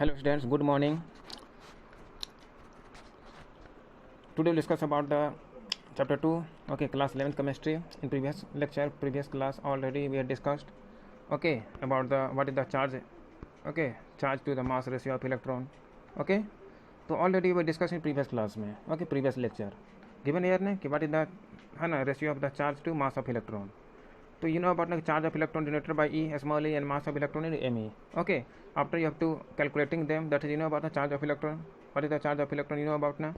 Hello students, good morning. Today we'll discuss about the chapter 2, okay, class 11th chemistry. In previous lecture, previous class already we had discussed, okay, about the what is the charge, okay, charge to the mass ratio of electron, okay. तो already वो discuss in previous class में, okay, previous lecture given year ने कि what is the है ना ratio of the charge to mass of electron. तो you know about the charge of electron denoted by E small e and mass of electron in me. Okay, after you have to calculating them, that is you know about the charge of electron. What is the charge of electron? You know about now.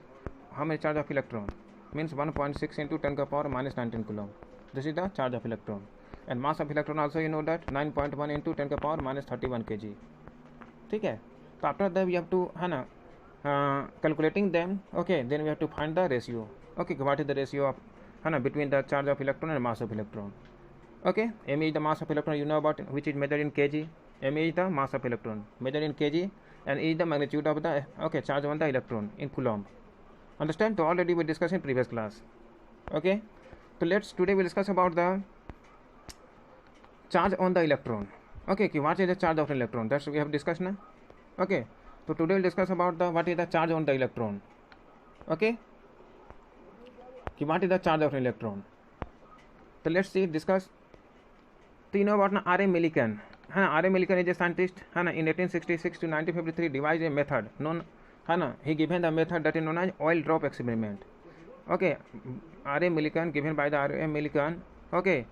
How much charge of electron? Means 1.6 into 10 to the power minus 19 coulomb. This is the charge of electron. And mass of electron also you know that 9.1 into 10 to the power minus 31 kg. ठीक है. तो after that we have to है ना calculating them. Okay, then we have to find the ratio. Okay, what is the ratio of है ना between the charge of electron and mass of electron. Okay, m is the mass of electron, you know about, which is measured in kg. m is the mass of electron measured in kg, and E is the magnitude of the okay charge on the electron in coulomb. Understand? So already we discussed in previous class. Okay, so today we discuss about the charge on the electron. Okay, what is the charge of an electron? That's we have discussed now. Okay, so today we'll discuss about the what is the charge on the electron. Okay, what is the charge of an electron? So let's see, discuss. तो you know about ना R.A. Millikan, है ना. R.A. Millikan is a scientist, है ना. In 1866 to 1953 devised a method known, है ना. He given the method that is known as oil drop experiment. Okay, R.A. Millikan given by the R.A. Millikan, okay,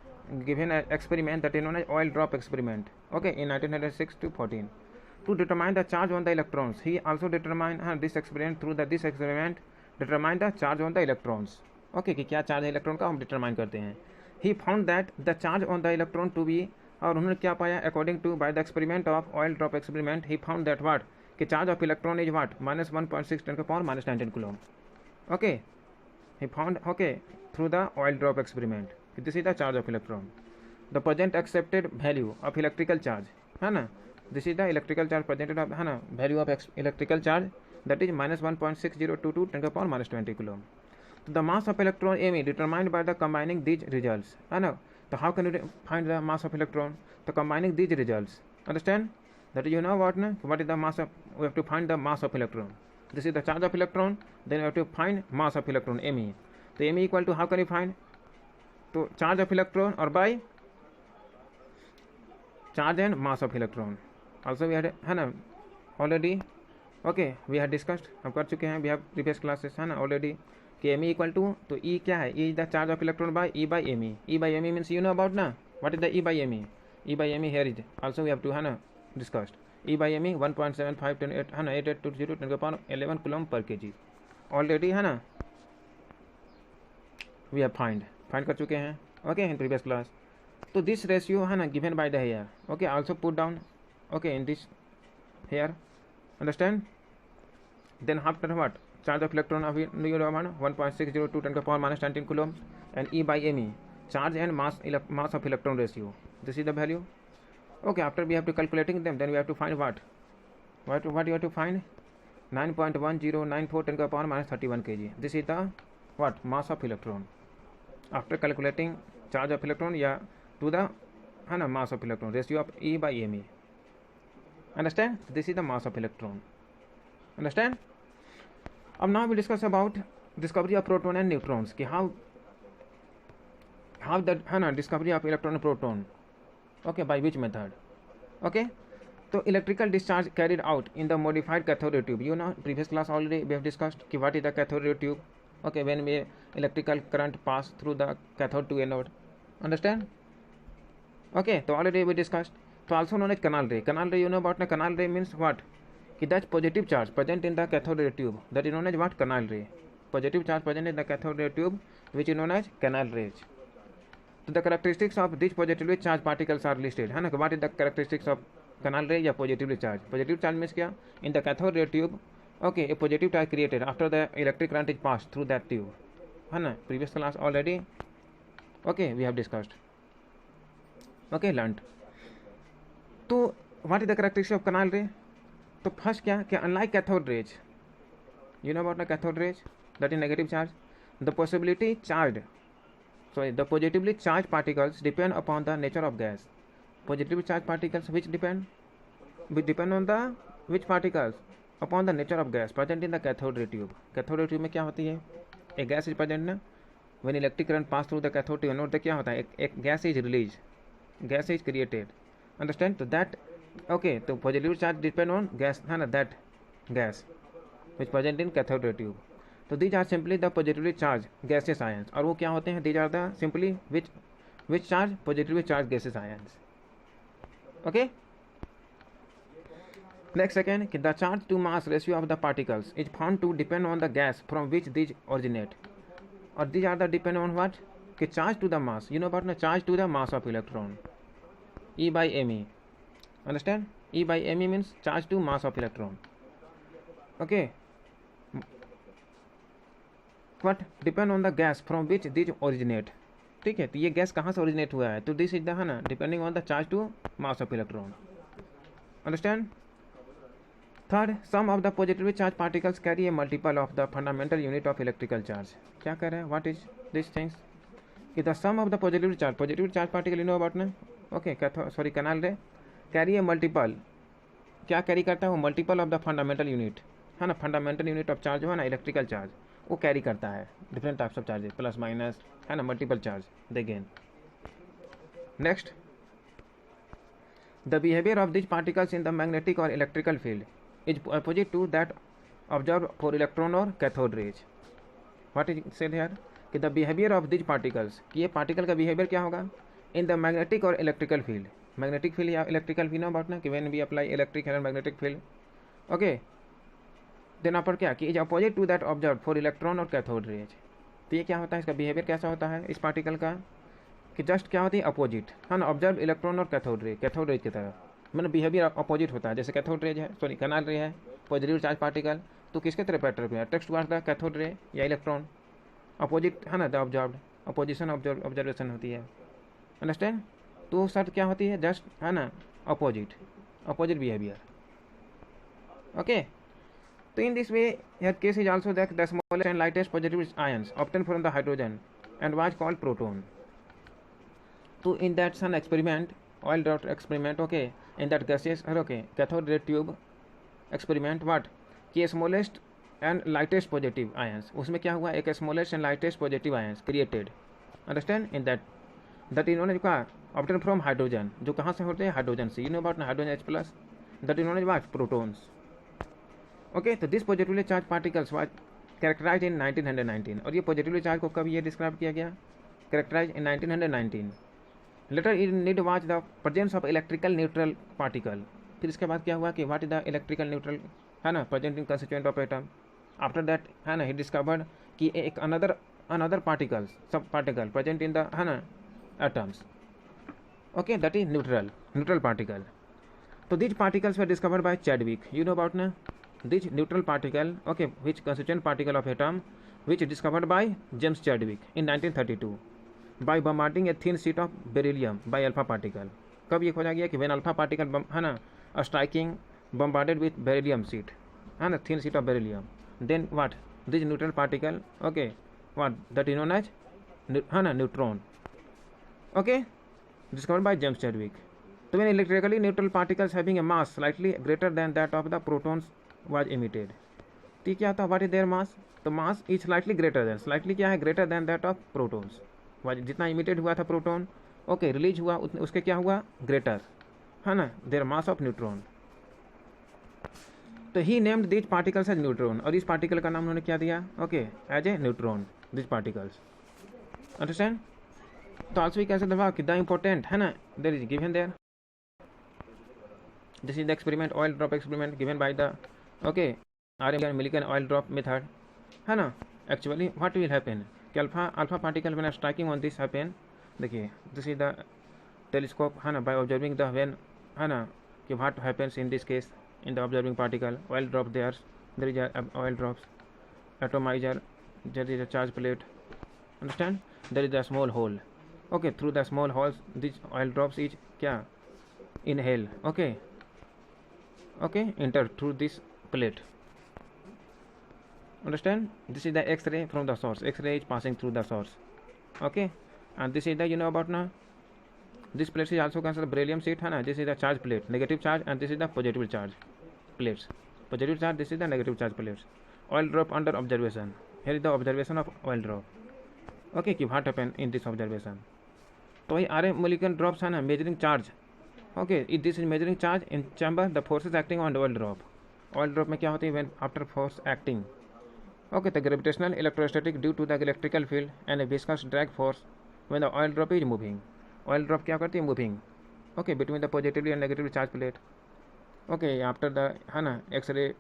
given an experiment that is known as oil drop experiment. Okay, in 1906 to 14 to determine the charge on the electrons. He also determined this experiment through the this experiment determine the charge on the electrons. Okay, कि क्या charge है electron का हम determine करते हैं. He found that the charge on the electron to be, और उन्होंने क्या पाया, according to by the experiment of oil drop experiment, he found that what कि charge of electron is what minus 1.6 10 to the power minus 19 coulomb. Okay, he found, okay, through the oil drop experiment, this is the charge of electron. The present accepted value of electrical charge, है ना. This is the electrical charge presented of, है ना, value of electrical charge, that is minus 1.6022 10 to the power minus 20 coulomb. The mass of electron M determined by the combining these results. I know. So how can you find the mass of electron? The combining these results. Understand? That you know what? What is the mass of? We have to find the mass of electron. This is the charge of electron. Then we have to find mass of electron Me. So Me equal to, how can you find? To charge of electron or by charge and mass of electron. Also we had है ना already. Okay, we had discussed. हम कर चुके हैं. We have previous classes है ना already. कि M equal to, तो ई क्या है, E is the charge of electron by E by M E. E by M E means you know about ना what is the E by M E. E by M E here is also we have to है ना discussed. E by M E 1.75 10 8 है ना 8820 10 के power 11 coulomb पर kg already है ना we have find कर चुके हैं. Okay, in previous class. तो दिस रेशियो है ना given by the here. Okay, also put down okay in this here. Understand? Then after what charge of electron of 1.602 10 to the power minus 19 coulomb and E by me, charge and mass of electron ratio. This is the value. Okay, after we have to calculating them, then we have to find what you have to find 9.1094 10 to the power minus 31 kg. This is the what mass of electron. After calculating charge of electron या to the है ना mass of electron ratio of E by me. Understand? This is the mass of electron. Understand? अब now we discuss about discovery of proton and neutrons कि how that है ना discovery of electron and proton. Okay, by which method? Okay, तो electrical discharge carried out in the modified cathode ray tube. You know previous class already we have discussed कि what is the cathode ray tube. Okay, when we electrical current pass through the cathode to anode. Understand? Okay, तो already we discussed. So also known as canal ray. Canal ray, you know about na canal ray means what? That positive charge present in the cathode ray tube, that is known as what? Canal ray. Positive charge present in the cathode ray tube, which is known as canal rays. So the characteristics of these positively charged particles are listed. है ना. What is the characteristics of canal ray या positively charged? Positive charge means क्या? In the cathode ray tube, okay, a positive charge created after the electric current is passed through that tube. है ना. Previous class already. Okay, we have discussed. Okay, learned. तो what is the characteristics of canal ray? तो first क्या कि unlike cathode rays, you know about the cathode rays, that is negative charge. The possibility charge, sorry, the positively charged particles depend upon the nature of gas. Positively charged particles which depend on the which particles upon the nature of gas present in the cathode ray tube. Cathode ray tube में क्या होती है, एक gas is present ना, when electric current pass through the cathode tube note क्या होता है, एक gas is release, gas is created, understand. तो दैट ओके, तो positive charge depend on gas है ना, that gas which present in cathode ray tube. तो these are simply the positively charge gases ions, और वो क्या होते हैं, these are the simply which charge positively charge gases ions. Okay, next second, the charge to mass ratio of the particles is found to depend on the gas from which these originate, or these are the depend on what, कि charge to the mass, you know about na, charge to the mass of electron, E by me, understand, E by me means charge to mass of electron. Okay, what depend on the gas from which these originate, ठीक है, तो ये gas कहाँ से originate हुआ है, तो this is the है ना depending on the charge to mass of electron, understand. Third, some of the positively charge particles carry a multiple of the fundamental unit of electrical charge. क्या कह रहे हैं, व्हाट इज दिस थिंग्स, कि the some of the positively charge particle you know about ना, okay, sorry canal ray, carry a multiple, क्या carry करता है वो, multiple of the fundamental unit है ना, फंडामेंटल यूनिट ऑफ चार्ज है ना इलेक्ट्रिकल चार्ज, वो कैरी करता है different types of charges, plus minus है ना, multiple charge they gain. Next, the behaviour of this particles in the magnetic और electrical field is opposite to that observe for electron और cathode rays. What is said here, कि the behaviour of this particles, कि ये particle का behaviour क्या होगा in the magnetic और electrical field, magnetic field या इलेक्ट्रिकल फील्ड अबाउट ना, कि when we apply electric and magnetic field, okay, then पर क्या कि is opposite to that observe for electron और कैथोड रेज। तो ये क्या होता है, इसका बिहेवियर कैसा होता है इस पार्टिकल का, कि जस्ट क्या होती है अपोजिट है ना, ऑब्जर्व इलेक्ट्रॉन और कैथोड रेज की तरह, मतलब बिहेवियर अपोजिट होता है। जैसे कैथोड रेज है, सॉरी कैनाल रे है, पॉजिटिव चार्ज पार्टिकल, तो किसके तरह पैटर्न में अट्रैक्ट टुवर्ड्स द कैथोड रे या इलेक्ट्रॉन, अपोजिट है ना, द ऑब्जर्व्ड, अपोजिशन ऑब्जर्वेशन होती है, अंडरस्टैंड। तो शर्त क्या होती है, जस्ट है ना अपोजिट बिहेवियर, ओके। तो in this way here case is also that the smallest and lightest positive ions obtained from the hydrogen and was called proton. So in that sun experiment, oil drop experiment, okay, in that gaseous okay cathode ray tube experiment, what कि smallest and lightest positive ions, उसमें क्या हुआ, एक smallest and lightest positive ions created, understand, in that इन्होंने क्या obtained from hydrogen, जो कहाँ से होते हैं, हाइड्रोजन से, you know about hydrogen H+, that इन्होंने what protons, ओके। तो this positively charge particles was characterize in 1919, और ये पॉजिटिवली चार्ज को कब ये डिस्क्राइब किया गया, characterize in 1919। Later in need was the presence of electrical neutral particle, फिर इसके बाद क्या हुआ कि what is the electrical neutral है ना present in constituent of atom. After that है ना ही डिस्कवर्ड कि एक another particles sub particle present in the है ना atoms, okay, that is neutral particle. तो this particles were discovered by Chadwick, you know about ना, this neutral particle, okay, which constituent particle of atom, which discovered by James Chadwick in 1932 by bombarding a thin sheet of beryllium by alpha particle। कब ये खोजा गया कि when alpha particle है ना striking bombarded with beryllium sheet है ना, thin sheet of beryllium, then what this neutral particle, okay, what that is known as है ना neutron, okay, discovered by James Chadwick। तो when electrically neutral particles having a mass slightly greater than that of the protons was emitted, तो क्या था, what is their mass, तो mass is slightly greater than, slightly क्या है, greater than that of protons, जितना emitted हुआ था proton, okay, release हुआ उसके क्या हुआ, ग्रेटर है ना देयर मास ऑफ न्यूट्रॉन। तो he named this particles as neutron, और इस पार्टिकल का नाम उन्होंने क्या दिया, okay, as a neutron, this particles, understand. तो also we can say the important है ना, there is given there, this is the experiment, oil drop experiment given by the okay Millikan oil drop method है ना। Actually what will happen कि alpha particle when striking on this happen, देखिए this is the telescope है ना, by observing the when है ना कि what happens in this case in the observing particle, oil drop there is oil drops, atomiser, there is a charge plate, understand, there is a small hole, okay, through the small holes this oil drops is क्या inhale, okay, enter through this plate, understand, this is the X-ray from the source, X-ray is passing through the source, okay, and this is the you know about now, this plate is also considered beryllium sheet है ना, this is the charge plate, negative charge, and this is the positive charge, plates. Positive charge, this is the negative charge plates. Oil drop under observation. Here is the observation of oil drop. Okay, what happened in this observation? तो वही RA molecule drops है ना, measuring charge. Okay, if this is measuring charge in chamber, the forces acting on oil drop. Oil drop में क्या होती है? When after force acting. Okay, the gravitational electrostatic due to the electrical field and a viscous drag force when the oil drop is moving. Oil drop क्या करती है? Moving. Okay, between the positively and negatively charged plate. Okay, after the है ना X-ray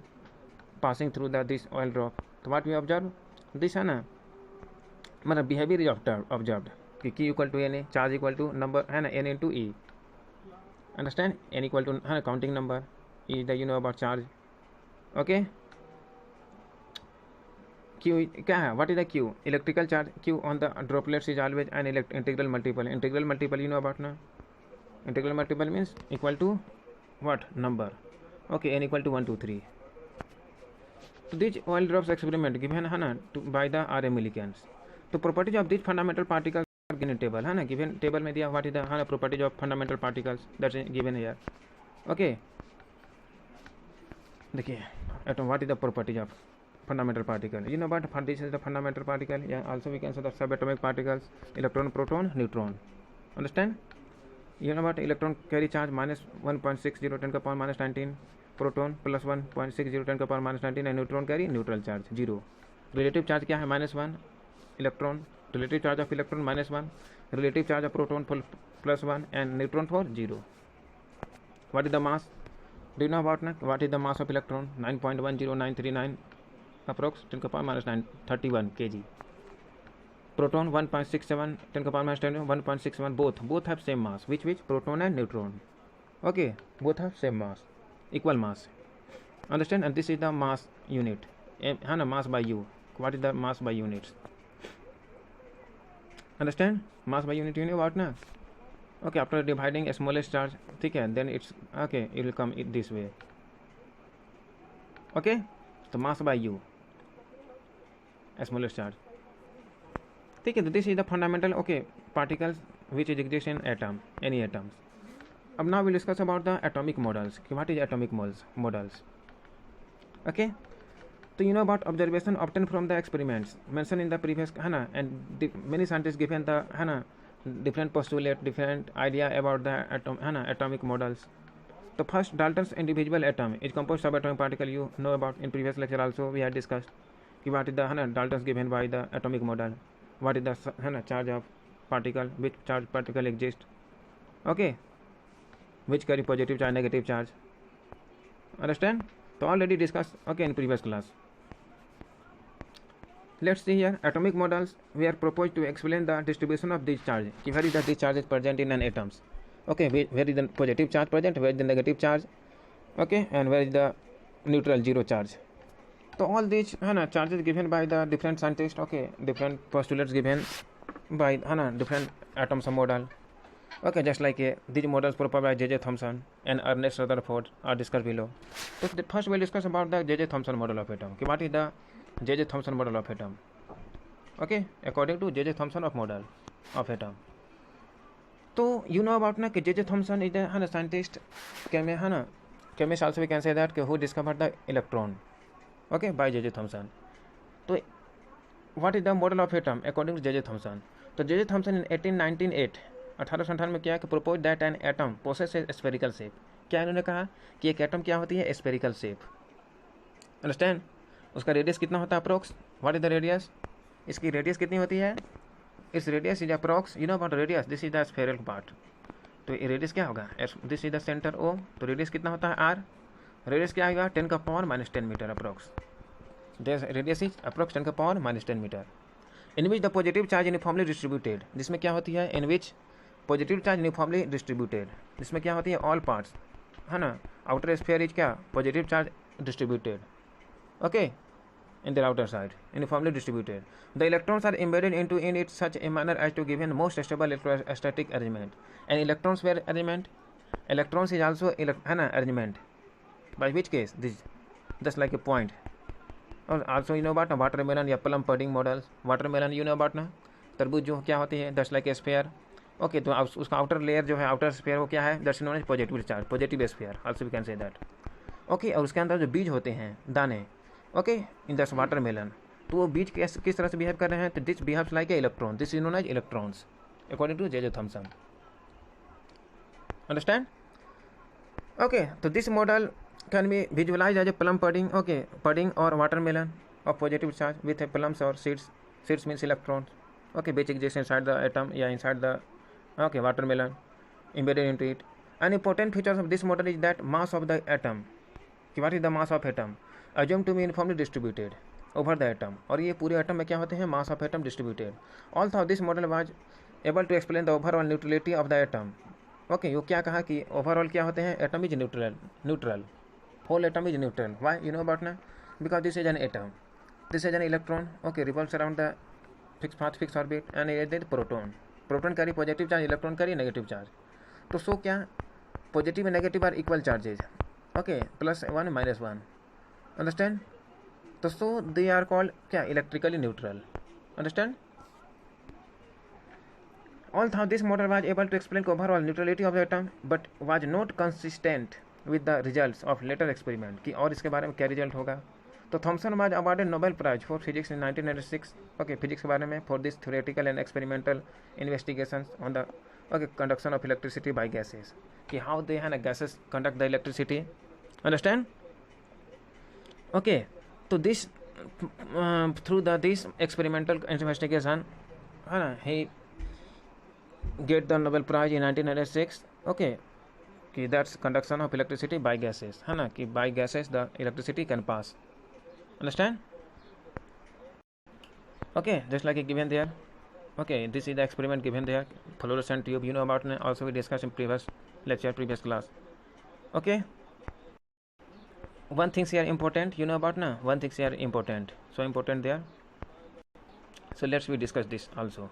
passing through the this oil drop, तो what we observe? This है ना मतलब behavior is observed कि Q equal to N, charge equal to number है ना N into E. Understand? N equal to है ना counting number, E is the you know about charge. Okay. Q क्या है? What is the Q? Electrical charge. Q on the droplets is always an integral multiple. Integral multiple you know about ना? Integral multiple means equal to what number? Okay, N equal to 1, 2, 3. So this oil drops experiment given है ना by the RA molecules. तो properties of these fundamental particles are given in table है ना, given table में दिया what is the है ना properties of fundamental particles that's given here. Okay, देखिए atom what is the properties of fundamental particle? You know about this is the fundamental particle. Yeah, also we can say the subatomic particles: electron, proton, neutron. Understand? You know about electron carry charge minus 1.60 10 to the power minus 19, proton plus 1.60 10 to the power minus 19, and neutron carry neutral charge 0. Relative charge क्या है? -1. Electron, relative charge of electron -1, relative charge of proton +1, and neutron for 0. What is the mass? Do you know about what is the mass of electron? 9.10939 approx 10 to the power minus 31 kg. Proton 1.67 10 to the power minus 10 1.61. Both have same mass. Which proton and neutron. Okay, both have same mass, equal mass. Understand? And this is the mass unit. Mass by U. What is the mass by units? Understand? Mass by unit you know what ना? Okay, after dividing a smallest charge, ठीक है, then it's okay, it will come this way. Okay, so mass by U, a smallest charge. ठीक है, this is the fundamental okay particles which exist in atom, any atoms. अब now we'll discuss about the atomic models. What is atomic models? Okay, so you know about observation obtained from the experiments mentioned in the previous है ना, and many scientists given the है ना different postulate, different idea about the atomic models. The first Dalton's individual atom is composed of atomic particle. You know about in previous lecture also we had discussed what is the Dalton's given by the atomic model. What is the charge of particle, which charge particle exist, okay, which carry positive charge, negative charge. Understand? So already discussed okay in previous class. Let's see here atomic models we are proposed to explain the distribution of these charges. Where is the these charges present in an atoms? Okay, where is the positive charge present, where is the negative charge, okay, and where is the neutral zero charge. So all these charges given by the different scientists, okay, different postulates given by different atoms model. Okay, just like these models proposed by J.J. Thomson and Ernest Rutherford are discussed below. So first we'll discuss about the J.J. Thomson model of atom. What is the J.J. Thomson model of atom? Okay, according to J.J. Thomson of model of atom. So you know about कि J.J. Thomson is the scientist, chemist also we can say that who discovered the electron. Okay, by J.J. Thomson. So what is the model of atom according to J.J. Thomson? So J.J. Thomson in 1898 में क्या proposed that an atom possesses a spherical shape. क्या इन्होंने कहा कि एक atom क्या होती है? Spherical shape. अंडरस्टैंड? उसका रेडियस कितना होता है approx? What is the radius? इसकी रेडियस कितनी होती है? इस radius is approx you know about radius, this is the spherical part. तो ये रेडियस क्या होगा? This is the centre O. तो रेडियस कितना होता है? आर. रेडियस क्या आएगा? 10 का power minus 10 metre approx. Radius is approx 10 का power minus 10 metre. In which the positive charge uniformly distributed. जिसमें क्या होती है? In which positive charge uniformly distributed. जिसमें क्या होती है? ऑल पार्ट्स है ना. आउटर स्फीयर इज क्या? Positive charge distributed. Okay, in their outer side, uniformly distributed. The electrons are embedded into in it such a manner as to give a most stable electrostatic arrangement. And electrons were arrangement. Electrons is also arrangement. By which case this just like a point. और also you know about watermelon या plum pudding models. Watermelon you know about ना, तरबूज जो क्या होती है? just like a sphere. Okay, तो उसका आउटर लेयर जो है आउटर स्फीयर वो क्या है? That's known as positive charge, positive sphere also we can say that. Okay, और उसके अंदर जो बीज होते हैं, दाने, ओके, इन दस वाटर मेलन, तो वो बीज किस तरह से बिहेव कर रहे हैं, तो this behaves like a electron, this is known as electrons according to J Thomson. Understand? Okay, तो this model can be visualize as a plum pudding, okay, pudding और watermelon of positive charge with a plums और seeds means electrons, okay, which exist inside the atom, yeah, inside the, okay, watermelon embedded into it. An important feature of this model is that mass of the atom, what is the mass of atom, assumed to be uniformly distributed over the atom, और ये पूरे atom में क्या होते हैं, mass of atom distributed. Also this model was able to explain the overall neutrality of the atom, okay, वो क्या कहा कि ओवरऑल क्या होते हैं, atom is neutral, whole atom is neutral. Why? You know about now? Because this is an atom, this is an electron, okay, revolves around the fixed orbit, and it is proton carry positive charge, electron carry negative charge. तो so क्या, positive and negative are equal charges, okay, +1 -1, understand? तो so they are called क्या, electrically neutral, understand? Although this model was able to explain overall neutrality of the atom, but was not consistent with the results of later experiment, कि और इसके बारे में क्या result होगा। तो Thomson was awarded Nobel prize for physics in 1996, okay, physics के बारे में, for this theoretical and experimental investigations on the, okay, conduction of electricity by gases, कि हाउ दे हैन gases conduct the electricity, understand? Okay, तो this through the this experimental investigation, है ना, ही get the Nobel Prize in 1996, okay, कि that's conduction of electricity by gases, है ना, कि by gases the electricity can pass, understand? Okay, just like given there, okay, this is the experiment given there, fluorescent tube, you know about, also we discussed in previous lecture, previous class, okay. One thing here important, you know about now, one thing here important, so important there, so let's we discuss this also.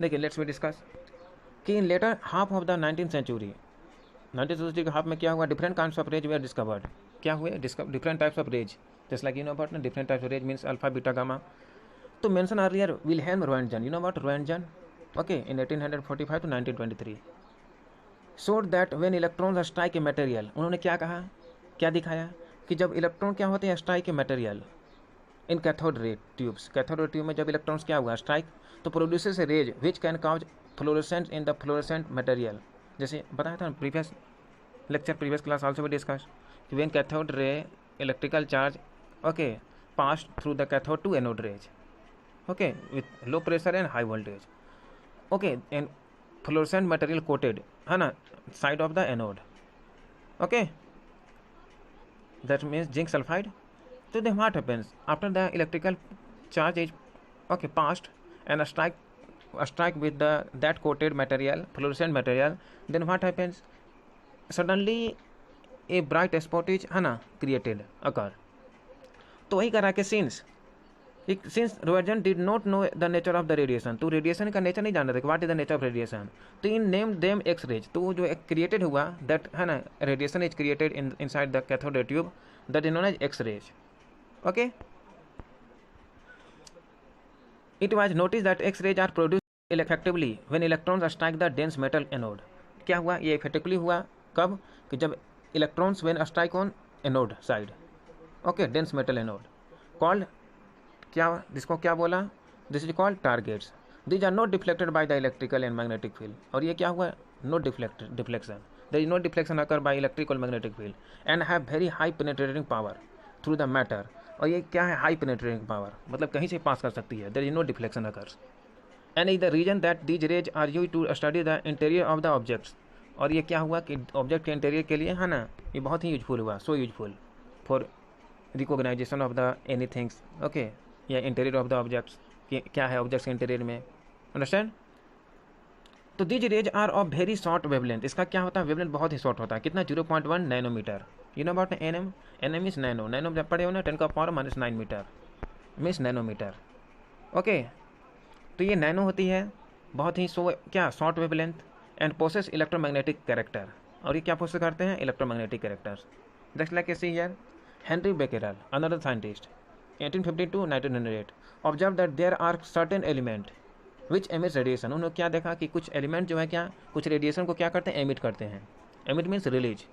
देखिए, let's we discuss कि in later half of the 19th century के half में क्या हुआ, different kinds of rays were discovered, क्या हुए, different types of rays, just like you know about different types of rays means alpha beta gamma. तो mention earlier Wilhelm Roentgen, you know about Roentgen, okay, in 1845 to 1923, showed that when electrons strike a material, उन्होंने क्या कहा, क्या दिखाया, कि जब electron क्या होते हैं, strike a material in cathode ray tubes, cathode ray tube में जब इलेक्ट्रॉन्स क्या हुआ, स्ट्राइक, तो produces a rays which can cause fluorescent in the fluorescent material, जैसे बताया था previous lecture, previous class also we discuss, when cathode ray electrical charge, okay, pass through the cathode to anode rays, okay, with low pressure and high voltage, okay, and fluorescent material coated, है ना, side of the anode, okay, that means zinc sulphide. तो then what happens after the electrical charge is, okay, passed and strike with that coated material, fluorescent material, then what happens, suddenly a bright spot is, है ना, created, occur। तो वही करा कि since Roentgen did not know the nature of the radiation, तो radiation का nature नहीं जान रहे थे, what is the nature of radiation, तो in name them X rays, तो जो क्रिएटेड हुआ, दैट, है ना, radiation is created inside the cathode ray tube, that is known as X rays, okay. It was noticed that X-rays are produced effectively when electrons strike the dense metal anode। क्या हुआ, ये effectively हुआ कब, कि जब electrons when strike on anode side, okay, dense metal anode, called क्या, जिसको क्या बोला, this is called targets, these are not deflected by the electrical and magnetic field, और ये क्या हुआ, not deflection, there is no deflection occur by electric और magnetic field, and have very high penetrating power through the matter, और ये क्या है, high penetrating power, मतलब कहीं से पास कर सकती है, there is no deflection occurs, and is the reason that these rays are used to study the interior of the objects, और ये क्या हुआ कि ऑब्जेक्ट के इंटीरियर के लिए, है ना, ये बहुत ही यूजफुल हुआ, so useful for recognization of the any things, okay, या इंटीरियर ऑफ द ऑब्जेक्ट्स, क्या है ऑब्जेक्ट्स के इंटीरियर में, अंडरस्टैंड? तो these rays are of very short wavelength, इसका क्या होता है, वेवलेंथ बहुत ही शॉर्ट होता है, कितना, 0.1 nanometre, you know about NM is nano जब पढ़े हो ना, 10⁻⁻⁹ मीटर मीन्स नैनोमीटर, ओके। तो ये नैनो होती है, बहुत ही क्या, short wavelength, and possess electromagnetic character, और ये क्या पोसेस करते हैं, electromagnetic characters, just like a see here, Henri Becquerel, another scientist, 1852 1908, observe that there are certain element which emits radiation, उन्होंने क्या देखा कि कुछ एलिमेंट जो है क्या, कुछ रेडिएशन को क्या करते हैं, एमिट करते हैं, emit means release,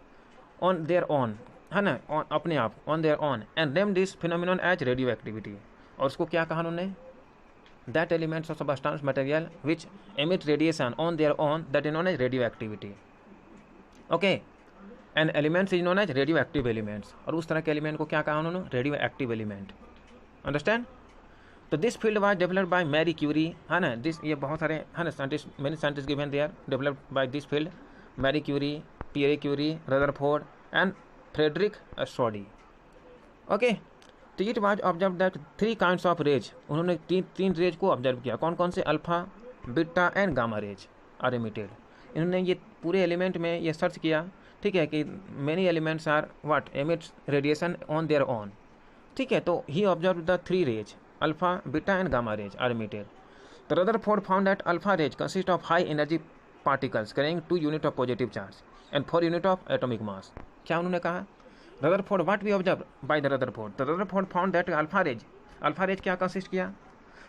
on there own, है ना, अपने आप on there own, and name this phenomenon as radioactivity. और उसको क्या कहा उन्होंने, that elements of substance material which emit radiation on there own that is known as radioactivity. Okay, and elements is known as radioactive elements. और उस तरह के element को क्या कहा उन्होंने, रेडियो एक्टिव एलिमेंट। अंडरस्टैंड। तो this field was developed by Marie Curie, है ना, दिस ये बहुत सारे है ना scientist, many scientist given they are developed by this field, Marie Curie, Pierre Curie, Rutherford and Frederick Soddy. Okay, तो it was observe that 3 kinds of rays, उन्होंने तीन रेज को ऑब्जर्व किया। कौन कौन से, alpha, beta and gamma rays are emitted. इन्होंने ये पूरे एलिमेंट में ये सर्च किया, ठीक है, कि many elements are what emits radiation on there on, ठीक है। तो he observe the 3 rays, alpha, beta and gamma rays are emitted. तो Rutherford found that alpha rays consist of high energy particles carrying 2 unit of positive charge and 4 unit of atomic mass. क्या उन्होंने कहा, Rutherford, what we observe by the Rutherford, the Rutherford found that alpha rays क्या consist किया,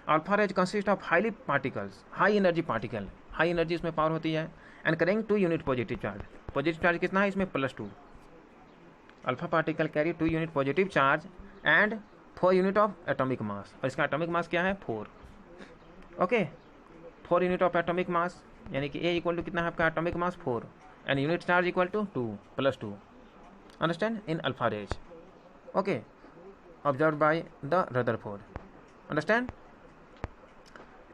alpha rays consist of highly particles, high energy particle, high energy इसमें power होती है, and carrying 2 unit positive charge. Positive charge कितना है इसमें, +2। Alpha particle carry 2 unit positive charge and 4 unit of atomic mass. और इसका atomic mass क्या है, 4। Okay, 4 unit of atomic mass, यानी कि ए इक्वल टू कितना है आपका atomic mass 4 and unit charge equal to 2 +2। Understand, in alpha rays. Okay, observe by the Rutherford. Understand,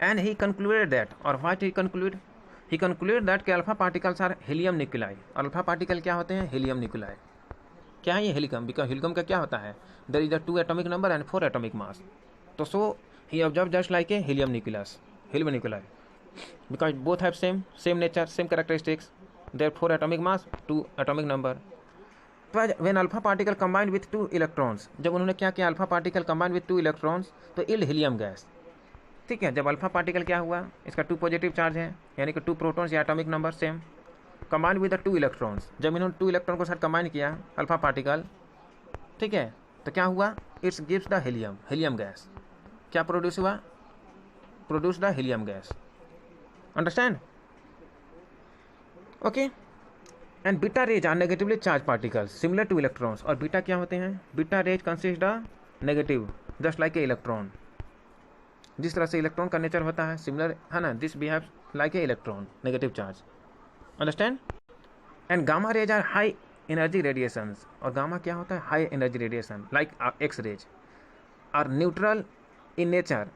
and he concluded that, और what he concluded that के alpha particles are helium nuclei. Alpha particle क्या होते हैं, helium nuclei. क्या है ये हेलिकम, because हेलिकम का क्या होता है, there is a 2 atomic number and 4 atomic mass. तो so he observe just like a helium nuclei, because both have same nature, same characteristics, there 4 atomic mass, 2 atomic number. When alpha particle combined with 2 electrons, जब उन्होंने क्या किया, alpha particle combined with 2 electrons तो yield helium gas, ठीक है। जब alpha particle क्या हुआ, इसका 2 पॉजिटिव चार्ज है, यानी कि 2 प्रोटॉन्स या atomic number same, combined with the 2 electrons. जब इन्होंने 2 इलेक्ट्रॉन को साथ कंबाइन किया अल्फा पार्टिकल, ठीक है, तो क्या हुआ, it's gives the helium gas. क्या प्रोड्यूस हुआ, produce the helium gas. Understand. Okay, and beta rays are negatively charge particles similar to electrons. और बीटा क्या होते हैं, beta rays consist the negative just like a electron. जिस तरह से electron का नेचर होता है सिमिलर, है ना, this behave like a electron, negative charge. Understand. And gamma rays are high energy radiations. और गामा क्या होता है, high energy radiation, like X rays, are neutral in nature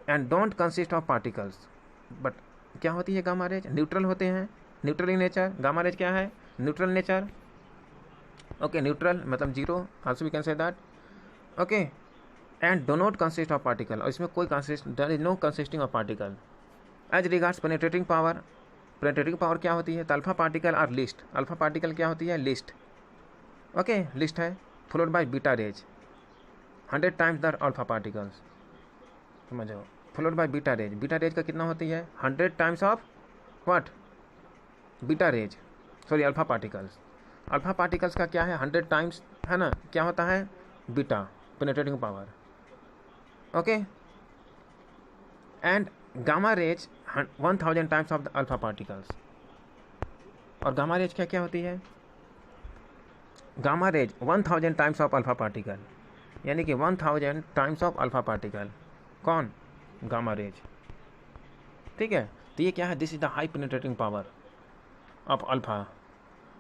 and don't consist of particles. But क्या होती है gamma rays, neutral होते हैं, neutral in nature. Gamma rays क्या है, न्यूट्रल नेचर। ओके, न्यूट्रल मतलब 0, also we can say that. Okay, and do not consist of particle. और इसमें कोई there is no consisting of particle. As regards penetrating power, penetrating power क्या होती है, तो alpha particle are least. Alpha particle क्या होती है, लिस्ट। ओके, लिस्ट है, followed by beta rays 100 times the alpha particles, समझो, followed by beta rays. Beta rays का कितना होती है, 100 times of what, beta rays, sorry alpha particles. Alpha particles का क्या है, 100 टाइम्स, है ना, क्या होता है, beta penetrating power. Okay, and gamma rays 1000 times of the alpha particles. और गामा रेज क्या क्या होती है, gamma rays 1000 times of alpha particle, यानी कि 1000 टाइम्स ऑफ अल्फा पार्टिकल। कौन, गामा रेज, ठीक है। तो ये क्या है, this is the high penetrating power of alpha,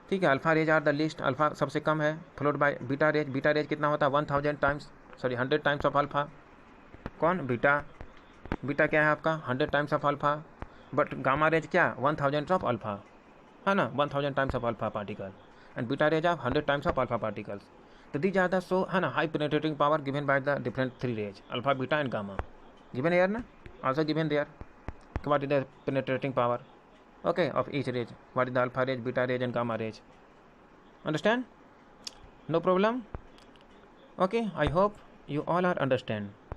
ठीक है। Alpha rays are the least, alpha सबसे कम है, followed by beta rays. Beta rays कितना होता है, 1000 times, sorry 100 times of alpha. कौन, बीटा, बीटा क्या है आपका, 100 times of alpha. But gamma rays क्या, 1000 ऑफ अल्फा, है ना, 1000 times of alpha particle. And beta rays of 100 times of alpha particles. तो दीज आर द सो, है ना, high penetrating power given by the different 3 rays, alpha, beta and gamma, given here ना, also given there. What is the penetrating power, okay, of each ray, what is the alpha ray, beta ray and gamma ray. Understand? No problem. Okay, I hope you all are understand.